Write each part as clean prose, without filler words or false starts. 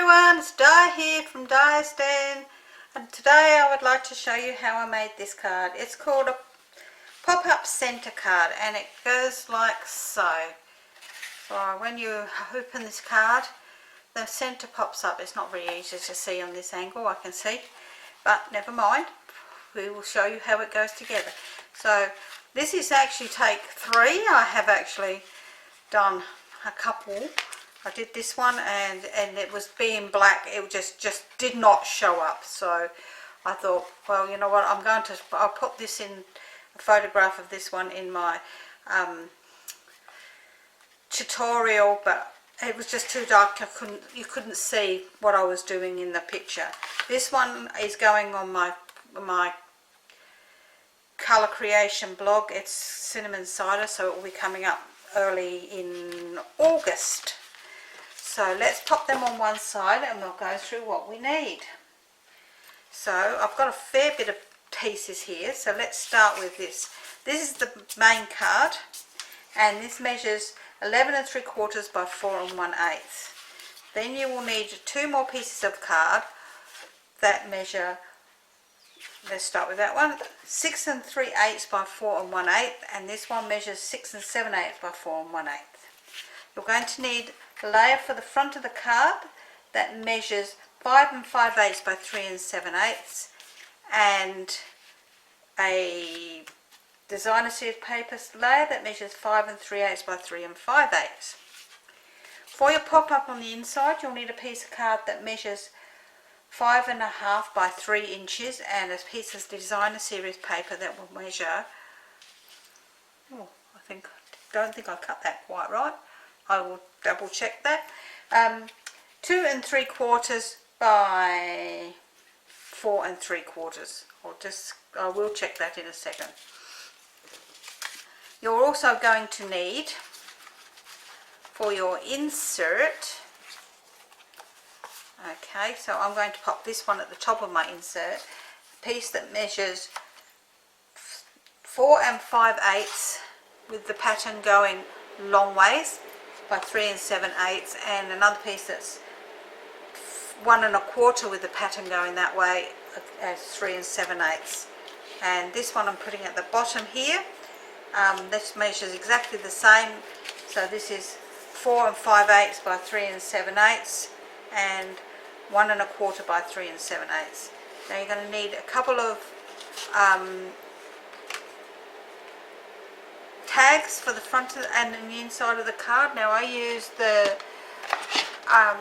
everyone, it's Di here from Di's Den, and today I would like to show you how I made this card. It's called a pop-up center card and it goes like so. So when you open this card, the center pops up. It's not very easy to see on this angle, I can see, but never mind, we will show you how it goes together. So this is actually take 3. I have actually done a couple. I did this one and it was being black, it just did not show up, so I thought, well, you know what, I'll put this in a photograph of this one in my tutorial, but it was just too dark, you couldn't see what I was doing in the picture. This one is going on my colour creation blog. It's cinnamon cider, so it will be coming up early in August. So let's pop them on one side and we'll go through what we need. So I've got a fair bit of pieces here, so let's start with this. This is the main card and this measures 11 3/4 by 4 1/8. Then you will need 2 more pieces of card that measure, let's start with that one, 6 3/8 by 4 1/8, and this one measures 6 7/8 by 4 1/8. You're going to need a layer for the front of the card that measures 5 5/8 by 3 7/8, and a designer series paper layer that measures 5 3/8 by 3 5/8. For your pop-up on the inside, you'll need a piece of card that measures 5 1/2 by 3 inches and a piece of designer series paper that will measure, oh, don't think I cut that quite right. I will double check that. 2 3/4 by 4 3/4. I will check that in a second. You're also going to need, for your insert, okay, so I'm going to pop this one at the top of my insert, a piece that measures 4 5/8 with the pattern going long ways by 3 7/8, and another piece that's 1 1/4 with the pattern going that way as 3 7/8. And this one I'm putting at the bottom here. This measures exactly the same, so this is 4 5/8 by 3 7/8 and 1 1/4 by 3 7/8. Now you're going to need a couple of tags for the front and the inside of the card. Now I use the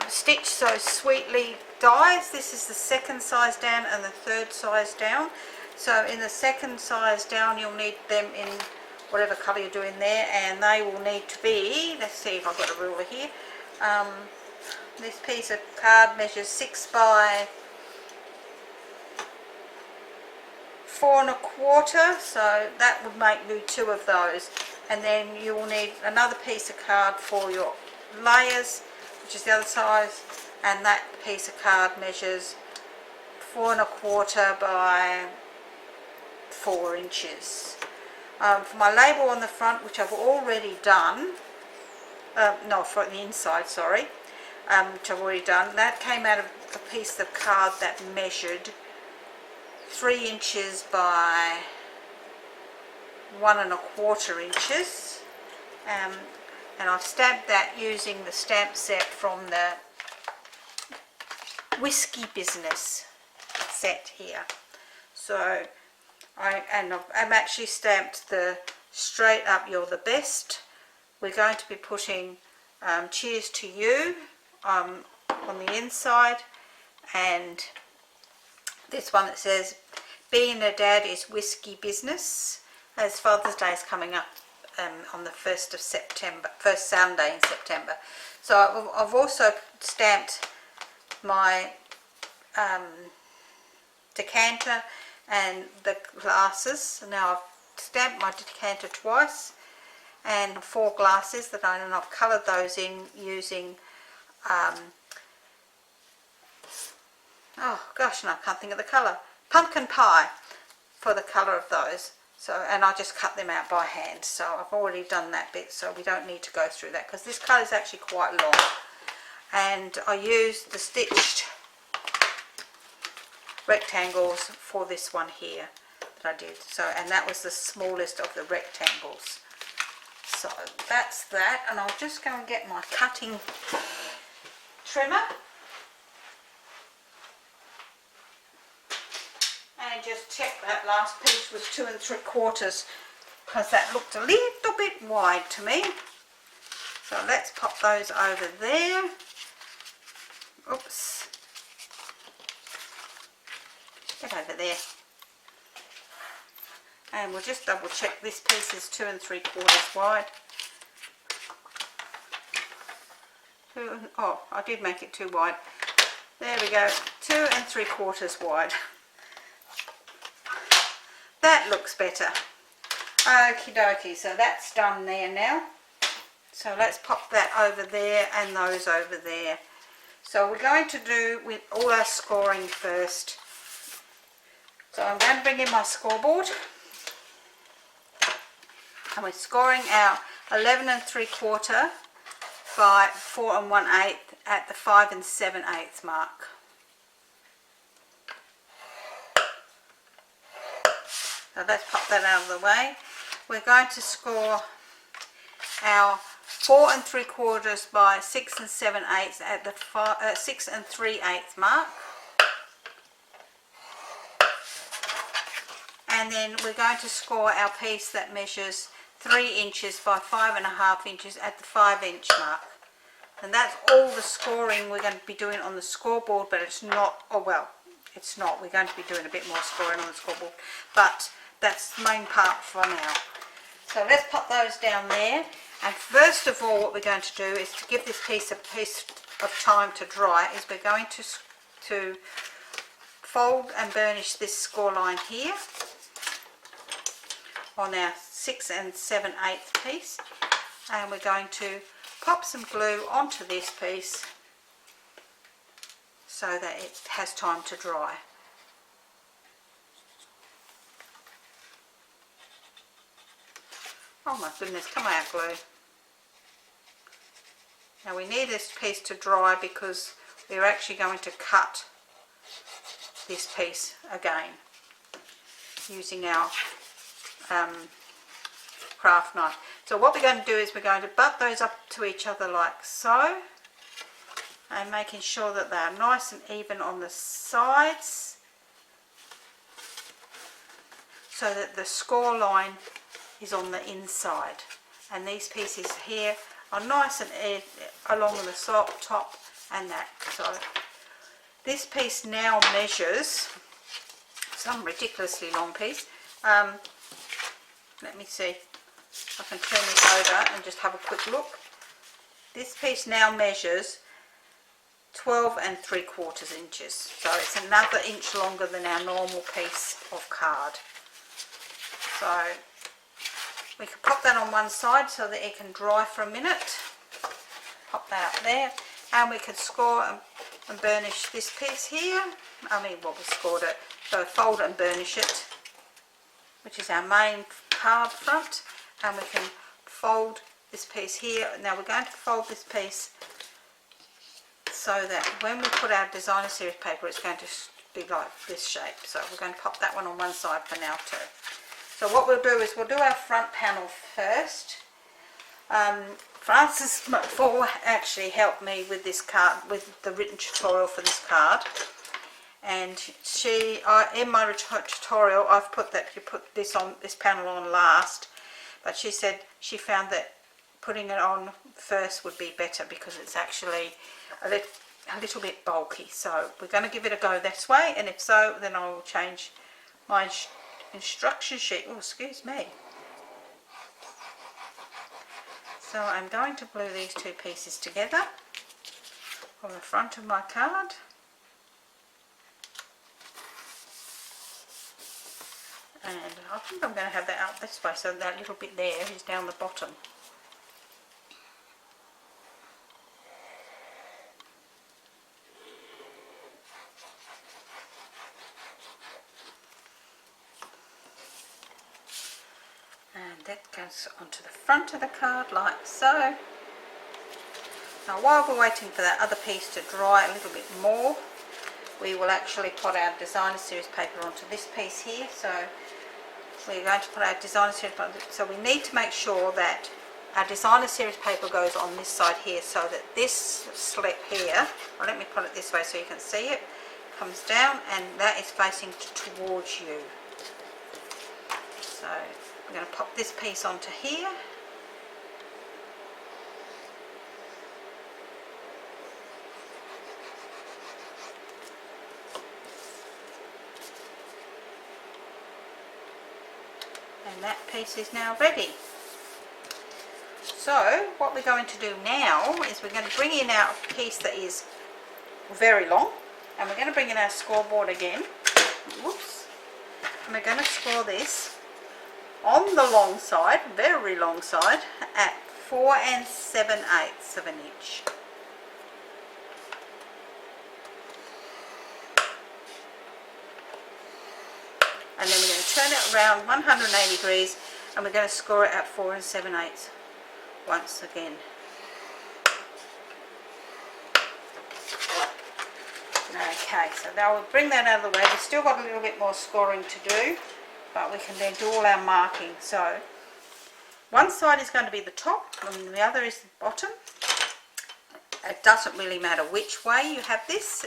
Stitch So Sweetly dies. This is the 2nd size down and the 3rd size down. So in the 2nd size down you'll need them in whatever colour you're doing there, and they will need to be, let's see if I've got a ruler here, this piece of card measures 6 by 4 1/4, so that would make you 2 of those. And then you will need another piece of card for your layers, which is the other size, and that piece of card measures 4 1/4 by 4 inches. For my label on the front, which I've already done, no, for the inside, sorry, which I've already done, that came out of a piece of card that measured 3 inches by 1 1/4 inches, and I've stamped that using the stamp set from the Whiskey Business set here. So I'm actually stamped the Straight Up You're the Best. We're going to be putting Cheers to You on the inside, and this one that says Being a Dad is Whiskey Business, as Father's Day is coming up on the 1st of September, first Sunday in September. So I've also stamped my decanter and the glasses. Now I've stamped my decanter twice and 4 glasses that and I've coloured those in using oh gosh, no, I can't think of the colour, pumpkin pie for the colour of those. So, and I just cut them out by hand, so I've already done that bit, so we don't need to go through that because this card is actually quite long. and I used the stitched rectangles for this one here that I did. So, and that was the smallest of the rectangles. So that's that, and I'll just go and get my cutting trimmer and just check that last piece was 2 3/4, because that looked a little bit wide to me. So let's pop those over there. Oops. Get over there. And we'll just double check this piece is 2 3/4 wide. Oh, I did make it too wide. There we go, 2 3/4 wide. That looks better. Okie dokie, so that's done there now. So let's pop that over there and those over there. So we're going to do with all our scoring first. So I'm going to bring in my scoreboard. And we're scoring our 11 3/4 by 4 1/8 at the 5 7/8 mark. So let's pop that out of the way. We're going to score our 4 3/4 by 6 7/8 at the 6 3/8 mark. And then we're going to score our piece that measures 3 inches by 5.5 inches at the 5 inch mark. And that's all the scoring we're going to be doing on the scoreboard, but it's not, oh well, it's not. We're going to be doing a bit more scoring on the scoreboard, but that's the main part for now. So let's pop those down there. And first of all, what we're going to do is to give this piece a piece of time to dry, is we're going to fold and burnish this score line here on our 6 7/8 piece, and we're going to pop some glue onto this piece so that it has time to dry. Oh my goodness, come out glue. Now we need this piece to dry because we're actually going to cut this piece again using our craft knife. So what we're going to do is we're going to butt those up to each other like so, and making sure that they are nice and even on the sides so that the score line is on the inside, and these pieces here are nice and along the top and that. So this piece now measures some ridiculously long piece. Let me see, I can turn this over and just have a quick look. This piece now measures 12 3/4 inches, so it's another inch longer than our normal piece of card. So we can pop that on one side so that it can dry for a minute. Pop that up there, and we can score and burnish this piece here. I mean, well, we scored it, so fold and burnish it, which is our main card front, and we can fold this piece here. Now we're going to fold this piece so that when we put our designer series paper, it's going to be like this shape. So we're going to pop that one on one side for now too. So what we'll do is we'll do our front panel first. Frances McFaul actually helped me with this card, with the written tutorial for this card, and in my tutorial I've put that you put this panel on last, but she said she found that putting it on first would be better because it's actually a little bit bulky. So we're going to give it a go this way, and if so, then I will change my instruction sheet. Oh, excuse me. So I'm going to glue these two pieces together on the front of my card. And I think I'm going to have that out this way, so that little bit there is down the bottom. And that goes onto the front of the card like so. Now while we're waiting for that other piece to dry a little bit more, we will actually put our designer series paper onto this piece here. So we're going to put our designer series paper, so we need to make sure that our designer series paper goes on this side here, so that this slit here, well, let me put it this way so you can see it, comes down and that is facing towards you. So I'm going to pop this piece onto here. And that piece is now ready. So what we're going to do now is we're going to bring in our piece that is very long, and we're going to bring in our scoreboard again. Whoops. And we're going to score this on the long side, very long side, at 4 7/8 of an inch. And then we're going to turn it around 180 degrees and we're going to score it at 4 7/8 once again. Okay, so now we'll bring that out of the way. We've still got a little bit more scoring to do, but we can then do all our marking. So one side is going to be the top and the other is the bottom. It doesn't really matter which way you have this.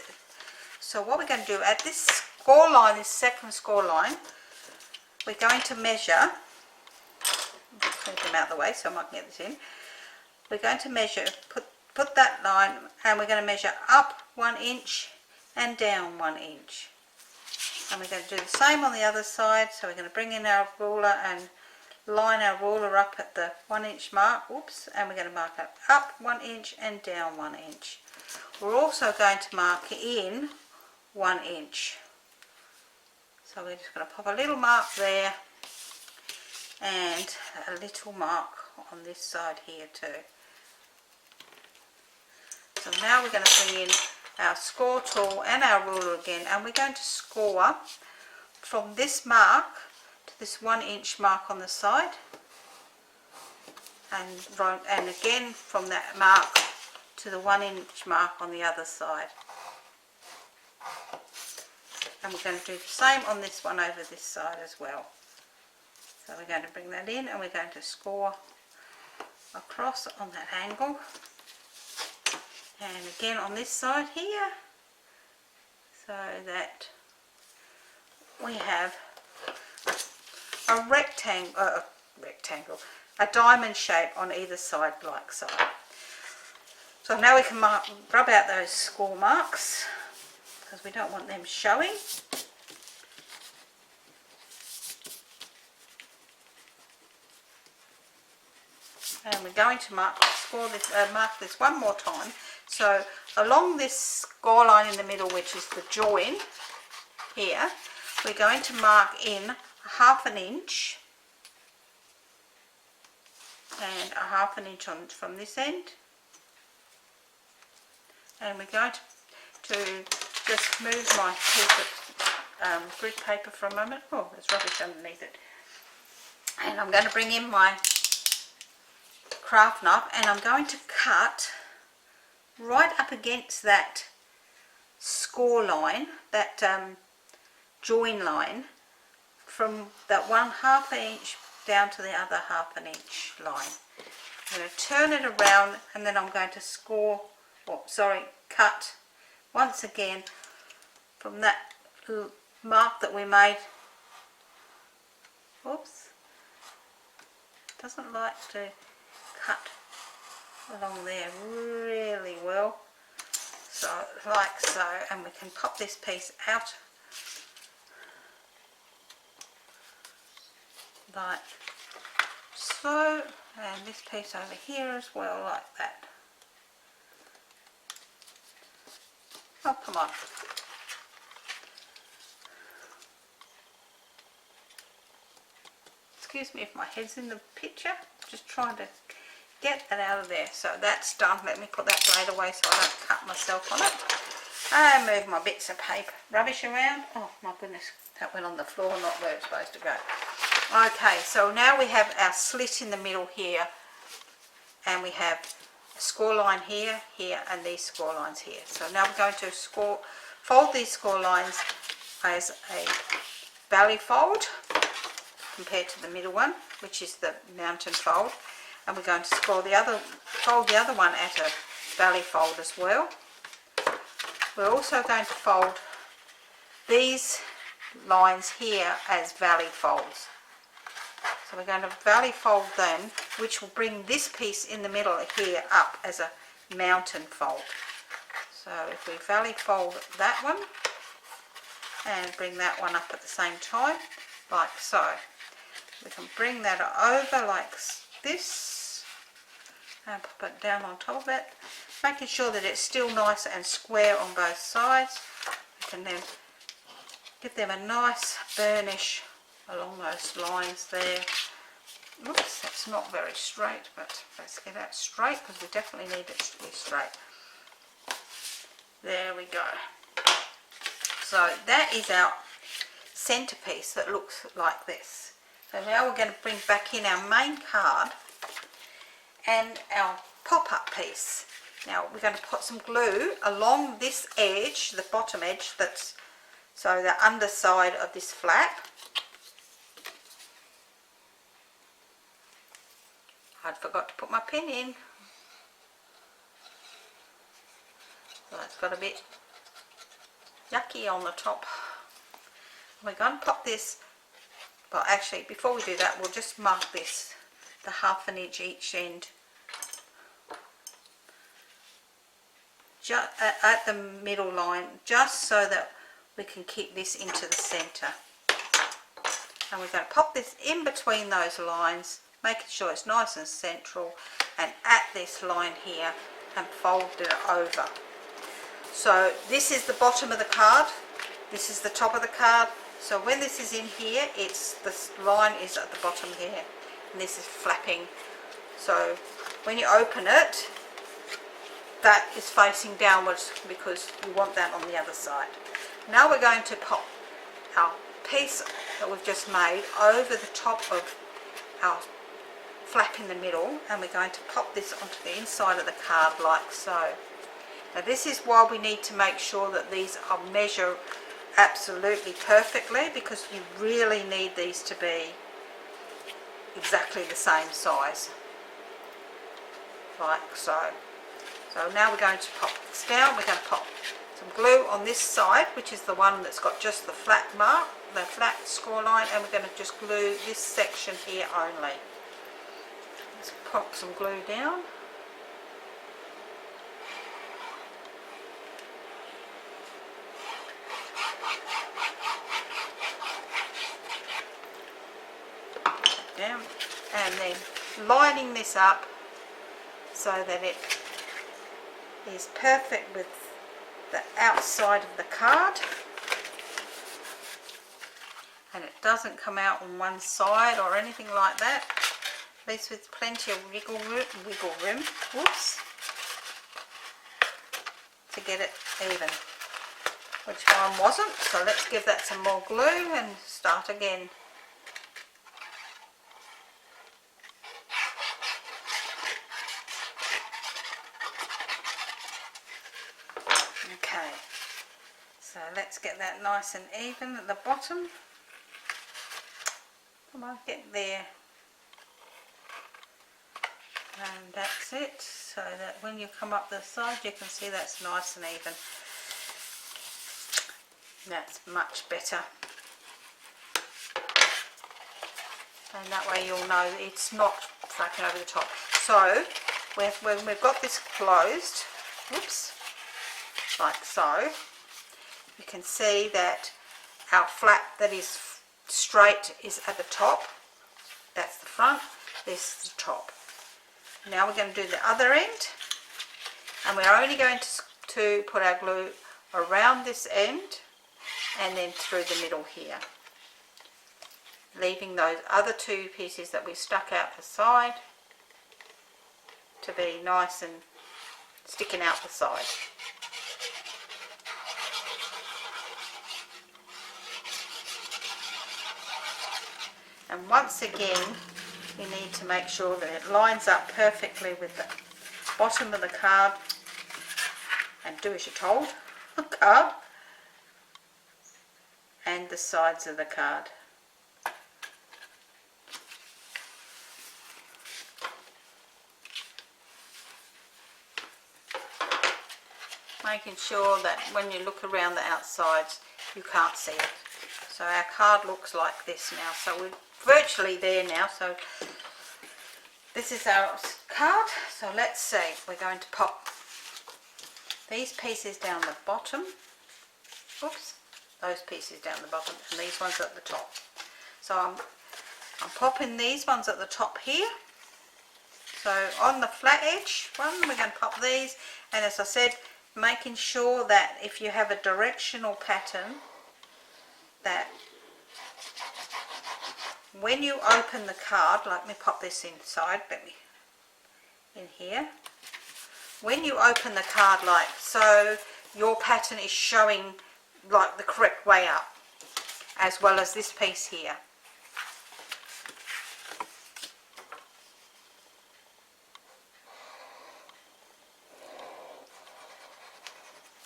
So what we're going to do at this score line, this second score line, we're going to measure, move them out of the way so I might get this in. We're going to measure, put that line, and we're going to measure up 1 inch and down 1 inch. And we're going to do the same on the other side. So we're going to bring in our ruler and line our ruler up at the 1 inch mark, whoops, and we're going to mark it up 1 inch and down 1 inch. We're also going to mark in 1 inch. So we're just going to pop a little mark there and a little mark on this side here too. So now we're going to bring in our score tool and our ruler again, and we're going to score from this mark to this 1 inch mark on the side, and again from that mark to the 1 inch mark on the other side. And we're going to do the same on this one over this side as well. So we're going to bring that in and we're going to score across on that angle. And again on this side here, so that we have a rectangle, a diamond shape on either side like so. So now we can rub out those score marks, because we don't want them showing. And we're going to mark this one more time. So along this score line in the middle, which is the join here, we're going to mark in 1/2 inch and 1/2 inch on from this end. And we're going to just move my piece of grid paper for a moment. Oh, there's rubbish underneath it. And I'm going to bring in my craft knife and I'm going to cut right up against that score line, that join line, from that 1/2 inch down to the other 1/2 inch line. I'm going to turn it around and then I'm going to cut once again from that mark that we made. Oops, doesn't like to cut along there really well, so like so, and we can pop this piece out like so, and this piece over here as well like that. Oh, come on. Excuse me if my head's in the picture, just trying to get that out of there. So that's done. Let me put that blade away so I don't cut myself on it. And move my bits of paper rubbish around. Oh my goodness, that went on the floor, not where it's supposed to go. Okay, so now we have our slit in the middle here, and we have score line here, here, and these score lines here. So now we're going to fold these score lines as a valley fold compared to the middle one, which is the mountain fold, and we're going to fold the other one at a valley fold as well. We're also going to fold these lines here as valley folds. So we're going to valley fold them, which will bring this piece in the middle here up as a mountain fold. So if we valley fold that one and bring that one up at the same time, like so, we can bring that over like this and pop it down on top of it, making sure that it's still nice and square on both sides. We can then give them a nice burnish along those lines there. Oops, that's not very straight, but let's get that straight because we definitely need it to be straight. There we go. So that is our centerpiece that looks like this. So now we're going to bring back in our main card and our pop-up piece. Now we're going to put some glue along this edge, the bottom edge, that's so the underside of this flap. I'd forgot to put my pin in. So it's got a bit yucky on the top. We're going to pop this, well actually before we do that we'll just mark this, the 1/2 inch each end. Just at the middle line, just so that we can keep this into the center. And we're going to pop this in between those lines, making sure it's nice and central, and at this line here, and fold it over. So this is the bottom of the card, this is the top of the card. So when this is in here, this line is at the bottom here, and this is flapping. So when you open it, that is facing downwards because you want that on the other side. Now we're going to pop our piece that we've just made over the top of our flap in the middle, and we're going to pop this onto the inside of the card like so. Now this is why we need to make sure that these are measured absolutely perfectly, because you really need these to be exactly the same size, like so. So now we're going to pop this down. We're going to pop some glue on this side, which is the one that's got just the flat mark, the flat score line, and we're going to just glue this section here only. Let's pop some glue down. Down, and then lining this up so that it is perfect with the outside of the card, and it doesn't come out on one side or anything like that. At least with plenty of wiggle room, whoops, to get it even, which one wasn't. So let's give that some more glue and start again. Okay, so let's get that nice and even at the bottom. Come on, get there. And that's it, so that when you come up the side you can see that's nice and even. That's much better. And that way you'll know it's not flapping over the top. So when we've got this closed, whoops, like so, you can see that our flap that is straight is at the top. That's the front, this is the top. Now we're going to do the other end, and we're only going to put our glue around this end and then through the middle here, leaving those other two pieces that we stuck out the side to be nice and sticking out the side. And once again, you need to make sure that it lines up perfectly with bottom of the card and do as you're told, card, and the sides of the card. Making sure that when you look around the outsides you can't see it. So our card looks like this now, so we're virtually there now. So this is our card. So let's see, we're going to pop these pieces down the bottom, oops, those pieces down the bottom, and these ones at the top. So I'm popping these ones at the top here. So on the flat edge one we're going to pop these, and as I said, making sure that if you have a directional pattern, that when you open the card, let me pop this inside, in here, when you open the card like so, your pattern is showing like the correct way up, as well as this piece here.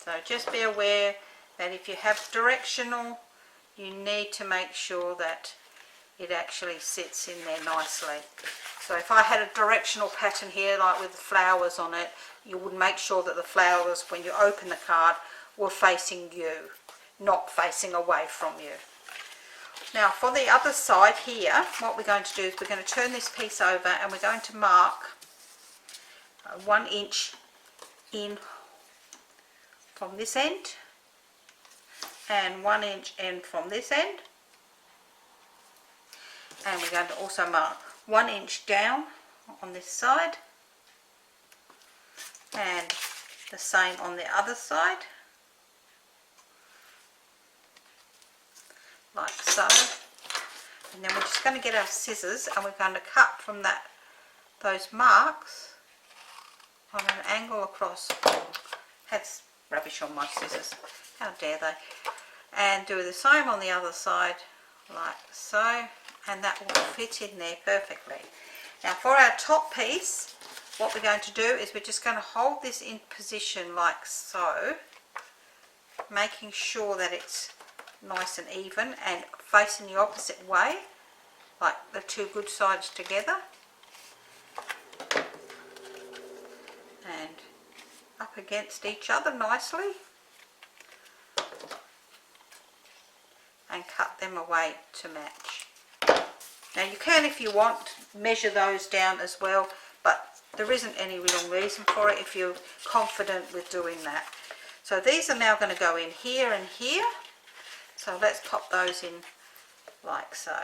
So just be aware that if you have directional, you need to make sure that it actually sits in there nicely. So if I had a directional pattern here, like with the flowers on it, you would make sure that the flowers, when you open the card, were facing you, not facing away from you. Now for the other side here, what we're going to do is we're going to turn this piece over and we're going to mark 1 inch in from this end and 1 inch in from this end, and we're going to also mark 1 inch down on this side and the same on the other side, like so. And then we're just going to get our scissors and we're going to cut from those marks on an angle across. That's rubbish on my scissors, how dare they, and do the same on the other side like so, and that will fit in there perfectly. Now for our top piece, what we're going to do is we're just going to hold this in position like so, making sure that it's nice and even and facing the opposite way, like the two good sides together, and up against each other nicely, and cut them away to match. Now you can, if you want, measure those down as well, but there isn't any real reason for it if you're confident with doing that. So these are now going to go in here and here, so let's pop those in like so.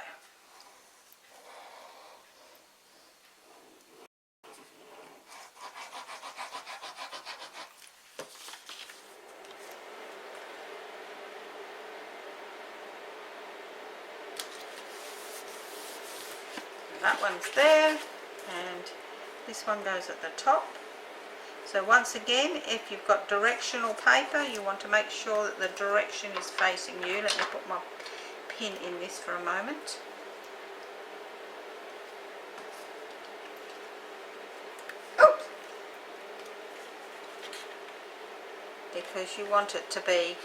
That one's there, and this one goes at the top. So once again, if you've got directional paper, you want to make sure that the direction is facing you. Let me put my pin in this for a moment. Oops. Because you want it to be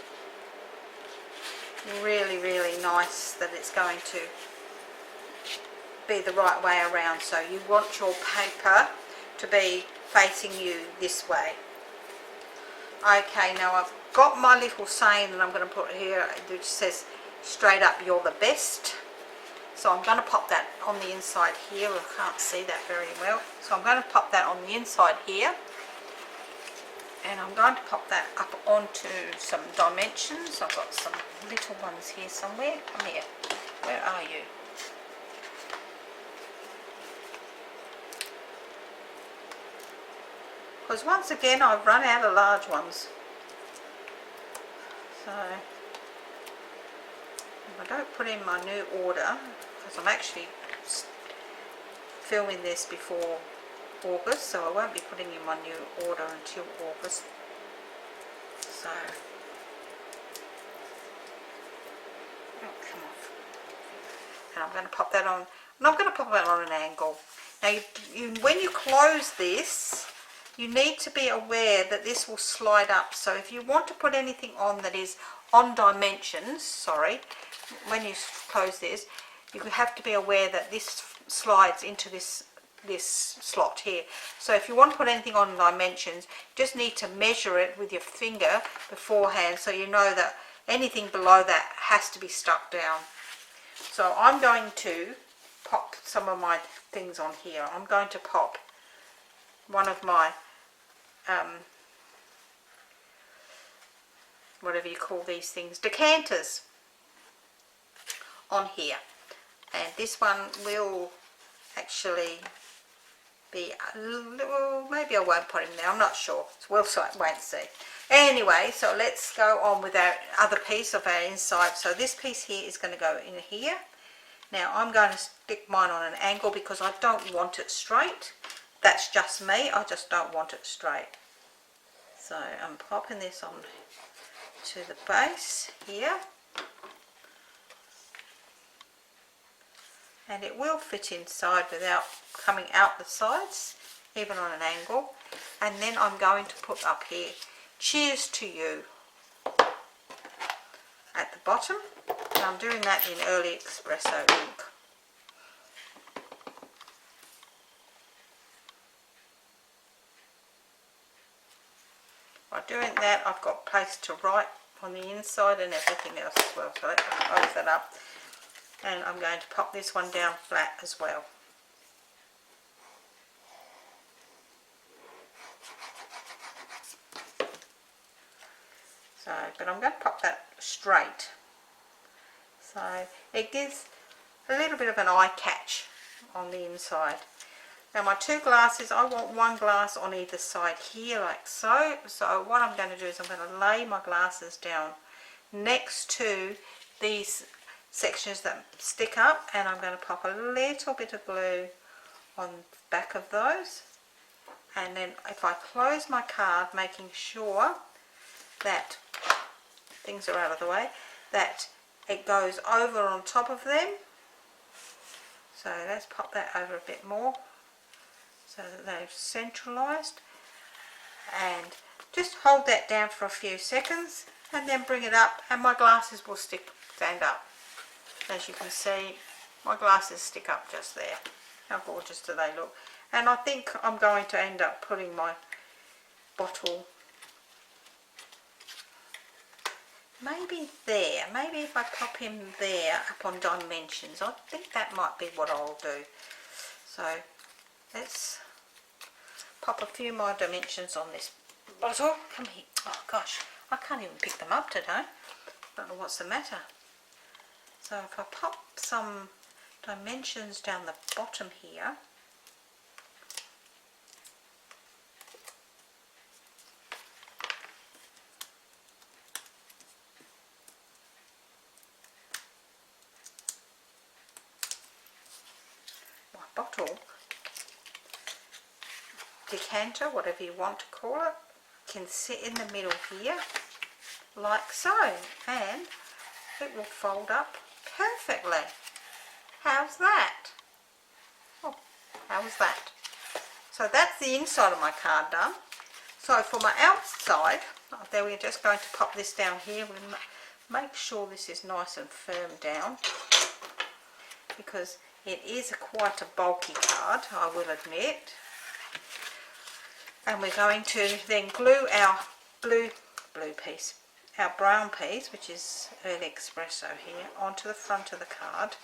really, really nice, that it's going to be the right way around. So you want your paper to be facing you this way. Okay, now I've got my little saying that I'm going to put here, which says straight up, you're the best. So I'm going to pop that on the inside here. I can't see that very well, so I'm going to pop that on the inside here, and I'm going to pop that up onto some dimensions. I've got some little ones here somewhere. Come here, where are you? Because once again I've run out of large ones, so if I don't put in my new order, because I'm actually filming this before August, so I won't be putting in my new order until August. So oh, come off. And I'm going to pop that on, and I'm going to pop that on an angle. Now when you close this, you need to be aware that this will slide up. So if you want to put anything on that is on dimensions, sorry, when you close this, you have to be aware that this slides into this slot here. So if you want to put anything on dimensions, you just need to measure it with your finger beforehand, so you know that anything below that has to be stuck down. So I'm going to pop some of my things on here. I'm going to pop one of my whatever you call these things, decanters, on here, and this one will actually be a little, maybe I won't put him there, I'm not sure, we'll wait and see. Anyway, so let's go on with our other piece of our inside. So this piece here is going to go in here. Now I'm going to stick mine on an angle because I don't want it straight. That's just me, I just don't want it straight. So I'm popping this on to the base here, and it will fit inside without coming out the sides, even on an angle. And then I'm going to put up here, cheers to you, at the bottom, and I'm doing that in early espresso ink. By doing that, I've got place to write on the inside and everything else as well. So let's close that up, and I'm going to pop this one down flat as well. So, but I'm going to pop that straight, so it gives a little bit of an eye catch on the inside. Now my two glasses, I want one glass on either side here, like so. So what I'm going to do is I'm going to lay my glasses down next to these sections that stick up, and I'm going to pop a little bit of glue on the back of those. And then if I close my card, making sure that things are out of the way, that it goes over on top of them. So let's pop that over a bit more, so that they're centralised, and just hold that down for a few seconds and then bring it up, and my glasses will stand up. As you can see, my glasses stick up just there. How gorgeous do they look? And I think I'm going to end up putting my bottle maybe there. Maybe if I pop him there up on dimensions, I think that might be what I'll do. So let's pop a few more dimensions on this bottle. Come here. Oh gosh, I can't even pick them up today. I don't know what's the matter. So if I pop some dimensions down the bottom here, my bottle, decanter, whatever you want to call it, can sit in the middle here like so, and it will fold up perfectly. How's that? Oh, how was that? So that's the inside of my card done. So for my outside, there we're just going to pop this down here. We'll make sure this is nice and firm down, because it is quite a bulky card, I will admit. And we're going to then glue our our brown piece, which is Early Espresso here, onto the front of the card.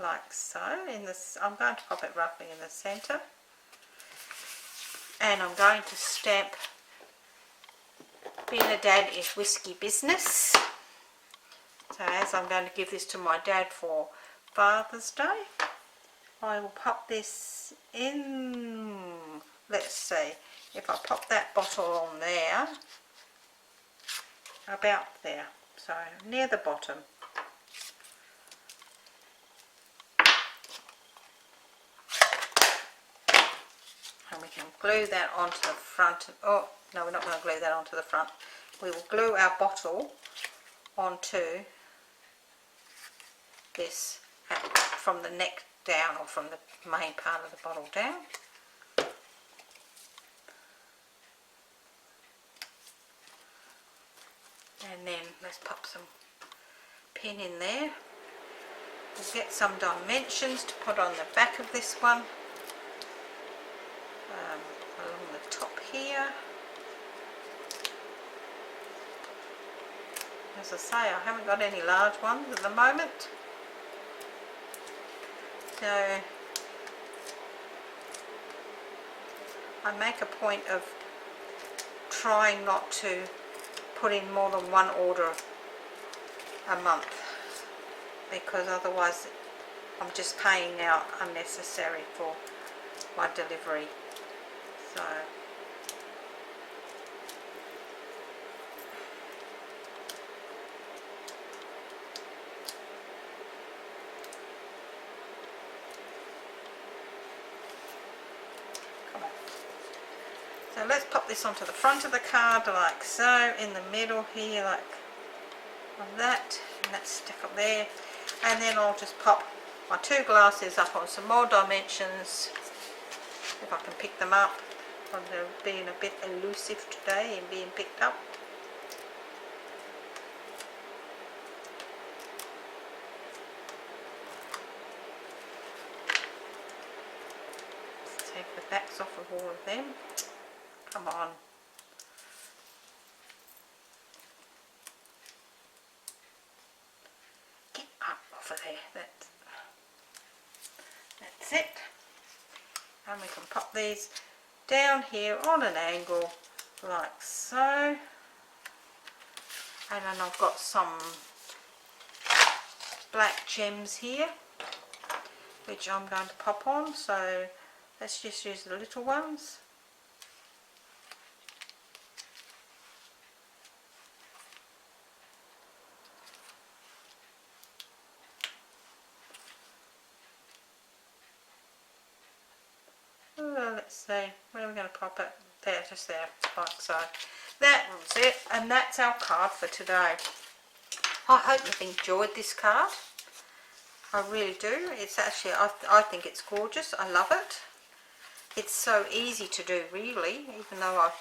Like so. I'm going to pop it roughly in the centre. And I'm going to stamp "Being a Dad is Risky Business." So as I'm going to give this to my dad for Father's Day, I will pop this in. Let's see, if I pop that bottle on there, about there, so near the bottom. And we can glue that onto the front. Oh, no, we're not going to glue that onto the front. We will glue our bottle onto this from the neck down, or from the main part of the bottle down. And then let's pop some pin in there. We'll get some dimensions to put on the back of this one, along the top here. As I say, I haven't got any large ones at the moment, so I make a point of trying not to put in more than one order a month, because otherwise I'm just paying out unnecessary for my delivery. So So let's pop this onto the front of the card like so, in the middle here like that, and that's stick up there, and then I'll just pop my 2 glasses up on some more dimensions if I can pick them up. They're being a bit elusive today and being picked up. Let's take the backs off of all of them. Come on. Get up off of there. That's it. And we can pop these down here on an angle like so. And then I've got some black gems here, which I'm going to pop on. So let's just use the little ones. Let's see, where are we going to pop it? There, just there, like so. That was it, and that's our card for today. I hope you've enjoyed this card. I really do. It's actually, I think it's gorgeous. I love it. It's so easy to do, really, even though I've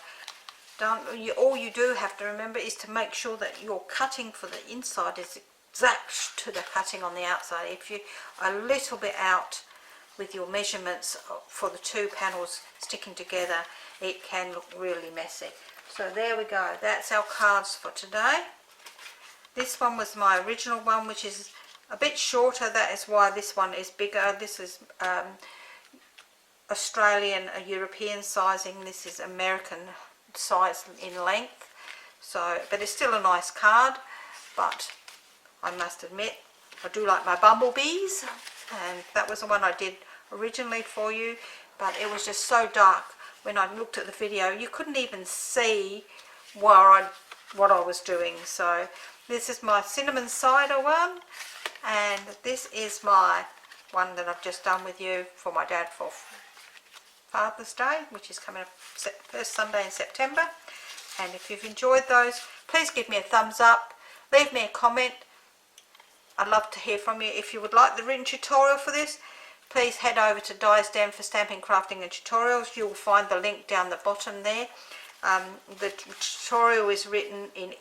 done, all you do have to remember is to make sure that your cutting for the inside is exact to the cutting on the outside. If you are a little bit out with your measurements for the 2 panels sticking together, it can look really messy. So there we go, that's our cards for today. This one was my original one, which is a bit shorter. That is why this one is bigger. This is Australian, European sizing. This is American size in length. So, but it's still a nice card. But I must admit, I do like my bumblebees, and that was the one I did originally for you, but it was just so dark when I looked at the video. You couldn't even see what I was doing. So this is my cinnamon cider one, and this is my one that I've just done with you for my dad for Father's Day, which is coming up first Sunday in September. And if you've enjoyed those, please give me a thumbs up, leave me a comment. I'd love to hear from you. If you would like the written tutorial for this, please head over to Di's Den for Stamping, Crafting and Tutorials. You'll find the link down the bottom there. The tutorial is written in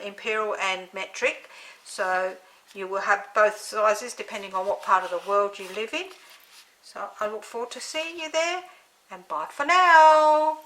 imperial and metric, so you will have both sizes depending on what part of the world you live in. So I look forward to seeing you there, and bye for now.